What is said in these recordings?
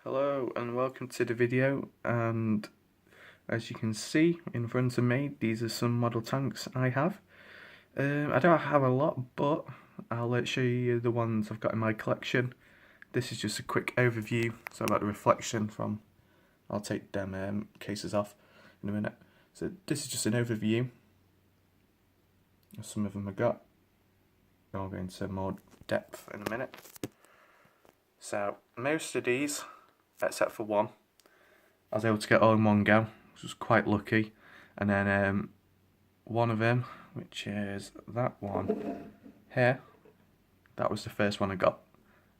Hello and welcome to the video, and as you can see in front of me, these are some model tanks I have. I don't have a lot, but I'll show you the ones I've got in my collection. This is just a quick overview, so about the reflection from, I'll take them cases off in a minute. So this is just an overview of some of them I've got. I'll go into more depth in a minute. So most of these, except for one, I was able to get all in one go, which was quite lucky. And then one of them, which is that one here, that was the first one I got,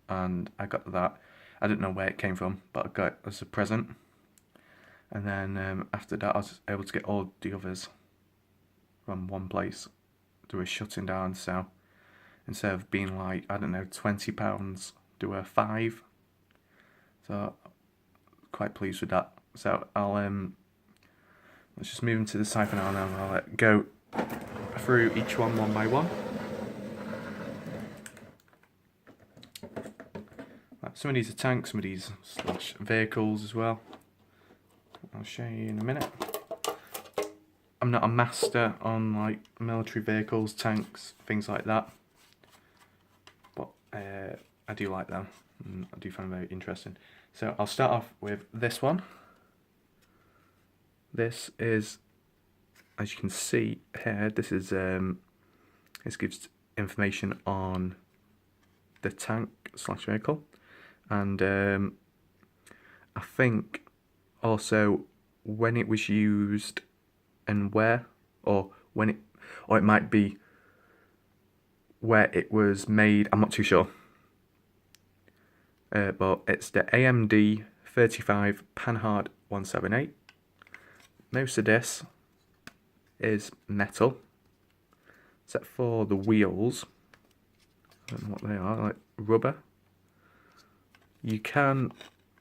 and I got that. I didn't know where it came from, but I got it as a present. And then after that, I was able to get all the others from one place. They were shutting down, so instead of being like, I don't know, £20, they were £5. So quite pleased with that. So I'll let's just move into the side for now, and then I'll go through each one by one. Some of these are tanks, some of these slash vehicles as well. I'll show you in a minute. I'm not a master on like military vehicles, tanks, things like that, but I do like them, and I do find them very interesting. So I'll start off with this one. This is, as you can see here, this is this gives information on the tank slash vehicle, and I think also when it was used and where, or when it, or it might be where it was made. I'm not too sure. But it's the AMD 35 Panhard 178. Most of this is metal, except for the wheels. I don't know what they are, like rubber. You can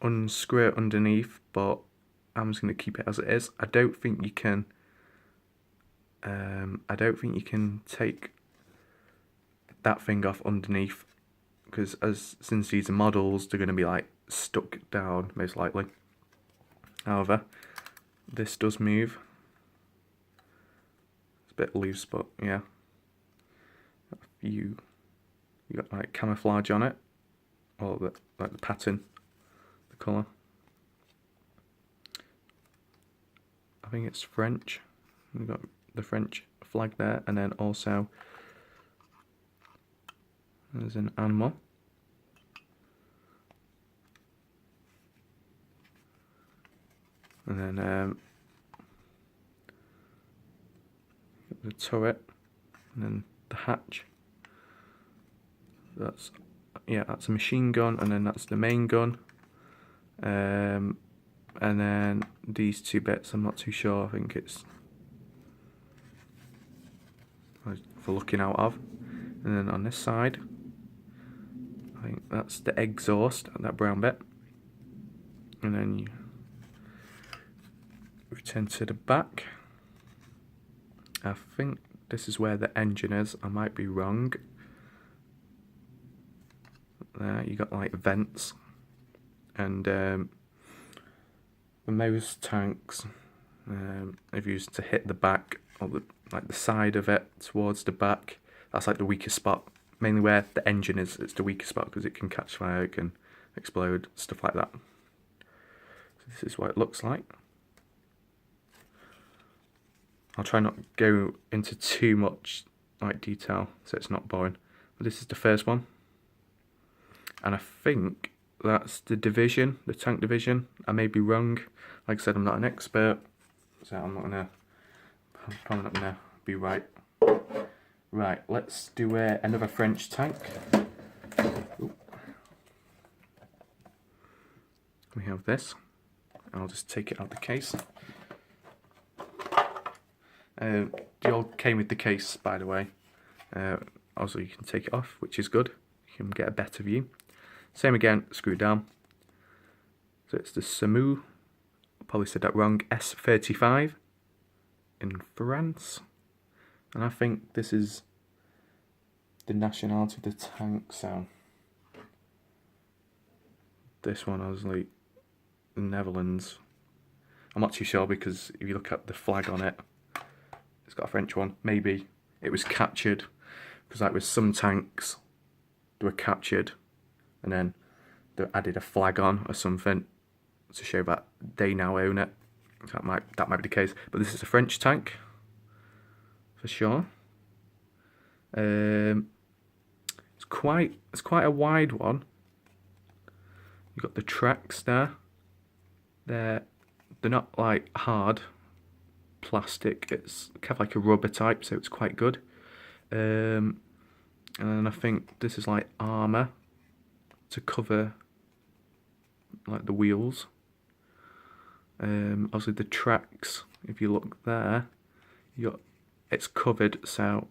unscrew it underneath, but I'm just going to keep it as it is. I don't think you can. I don't think you can take that thing off underneath, because since these are models, they're going to be like stuck down most likely. However, this does move. It's a bit loose, but yeah. You got like camouflage on it, or like the pattern, the colour. I think it's French. We've got the French flag there, and then also there's an animal. And then the turret, and then the hatch. That's a machine gun, and then that's the main gun. And then these two bits, I'm not too sure. I think it's for looking out of. And then on this side, I think that's the exhaust, that brown bit. And then you return to the back. I think this is where the engine is. I might be wrong. There you got like vents, and most tanks have used to hit the back, or the side of it towards the back. That's like the weakest spot. Mainly where the engine is, it's the weakest spot because it can catch fire, it can explode, stuff like that. So this is what it looks like. I'll try not to go into too much like detail so it's not boring. But this is the first one, and I think that's the division, the tank division. I may be wrong. Like I said, I'm not an expert, so I'm probably not gonna be right. Right, let's do another French tank. Ooh. We have this. I'll just take it out of the case. They all came with the case, by the way. Also, you can take it off, which is good. You can get a better view. Same again, screw down. So it's the SAMU, I probably said that wrong, S35 in France. And I think this is the nationality of the tank, so this one I was like the Netherlands. I'm not too sure because if you look at the flag on it, it's got a French one. Maybe it was captured, because like with some tanks, they were captured and then they added a flag on or something to show that they now own it. So that might be the case. But this is a French tank, for sure. It's quite a wide one. You've got the tracks there. They're not like hard plastic. It's kind of like a rubber type, so it's quite good. And then I think this is like armour to cover like the wheels. Obviously the tracks, if you look there, it's covered, so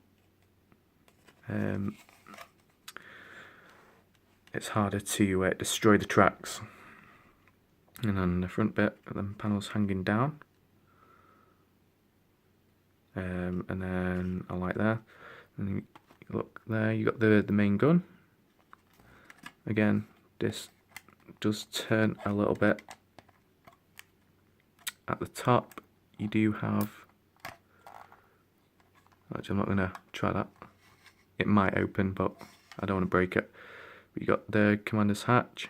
it's harder to destroy the tracks. And then the front bit, the panels hanging down. And then I like there. And you look there, you got the main gun. Again, this does turn a little bit. At the top, you do have. Actually, I'm not gonna try that. It might open, but I don't want to break it. We got the commander's hatch,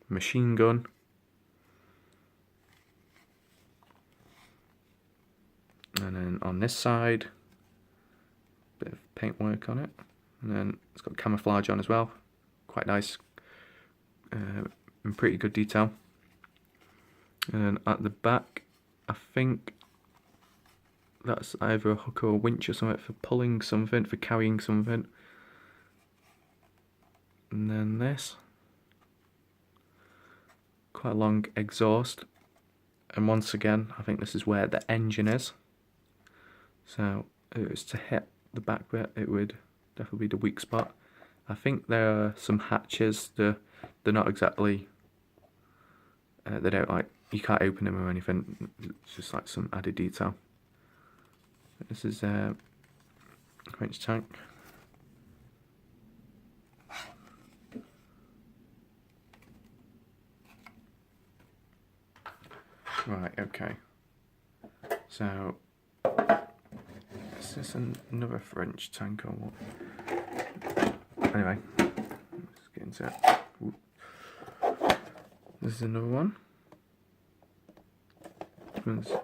machine gun. And then on this side, bit of paintwork on it, and then it's got camouflage on as well, quite nice, in pretty good detail. And then at the back, I think that's either a hook or a winch or something for pulling something, for carrying something. And then this, quite a long exhaust, and once again, I think this is where the engine is. So if it was to hit the back bit, it would definitely be the weak spot. I think there are some hatches. They're not exactly. They don't like, you can't open them or anything. It's just like some added detail. This is a French tank. Right. Okay. So. Is this another French tank or what? Anyway, let's get into it. Ooh. This is another one.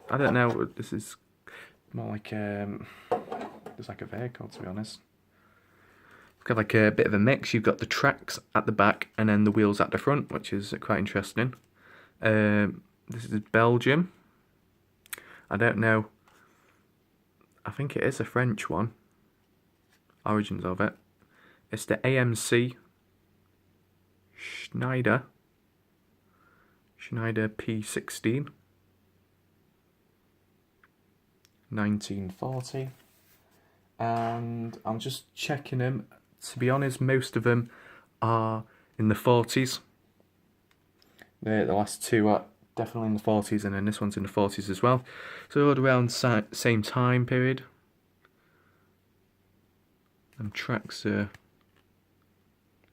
I don't know. This is more like it's like a vehicle, to be honest. It's got like a bit of a mix. You've got the tracks at the back and then the wheels at the front, which is quite interesting. This is Belgium. I don't know. I think it is a French one. Origins of it. It's the AMC Schneider P16, 1940. And I'm just checking them. To be honest, most of them are in the 40s. The last two are definitely in the 40s, and then this one's in the 40s as well. So all around same time period. And tracks are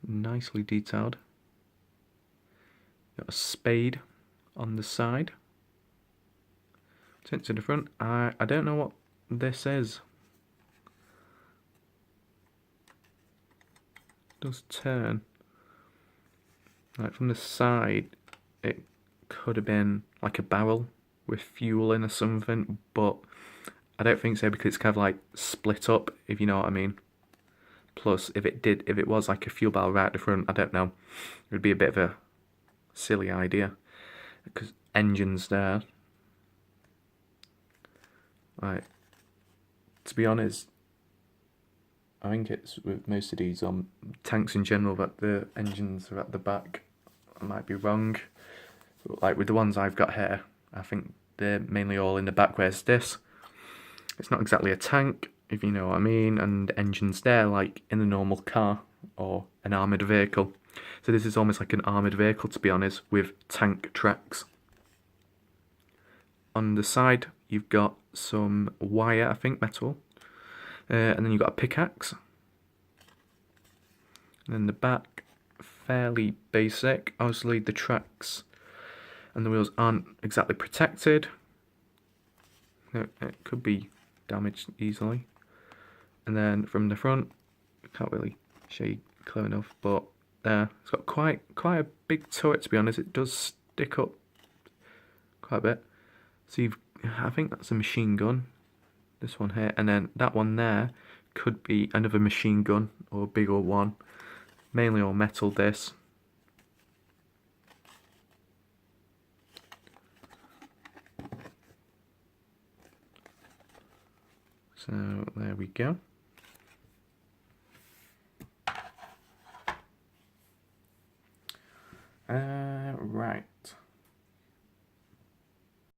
nicely detailed. Got a spade on the side. Turn to the front. I don't know what this is. It does turn. Like from the side, it could have been like a barrel with fuel in or something, but I don't think so, because it's kind of like split up, if you know what I mean. Plus, if it was like a fuel barrel right at the front, I don't know, it would be a bit of a silly idea, because engine's there. Right, to be honest, I think it's with most of these tanks in general that the engines are at the back. I might be wrong. Like with the ones I've got here, I think they're mainly all in the back. Whereas this, it's not exactly a tank, if you know what I mean, and the engine's there like in a normal car or an armoured vehicle. So this is almost like an armoured vehicle, to be honest, with tank tracks. On the side, you've got some wire, I think, metal. And then you've got a pickaxe. And then the back, fairly basic. Obviously the tracks and the wheels aren't exactly protected. It could be damaged easily. And then from the front, can't really show you clear enough, but it's got quite a big turret, to be honest. It does stick up quite a bit. So I think that's a machine gun, this one here, and then that one there could be another machine gun or a bigger one, mainly all metal this. So there we go.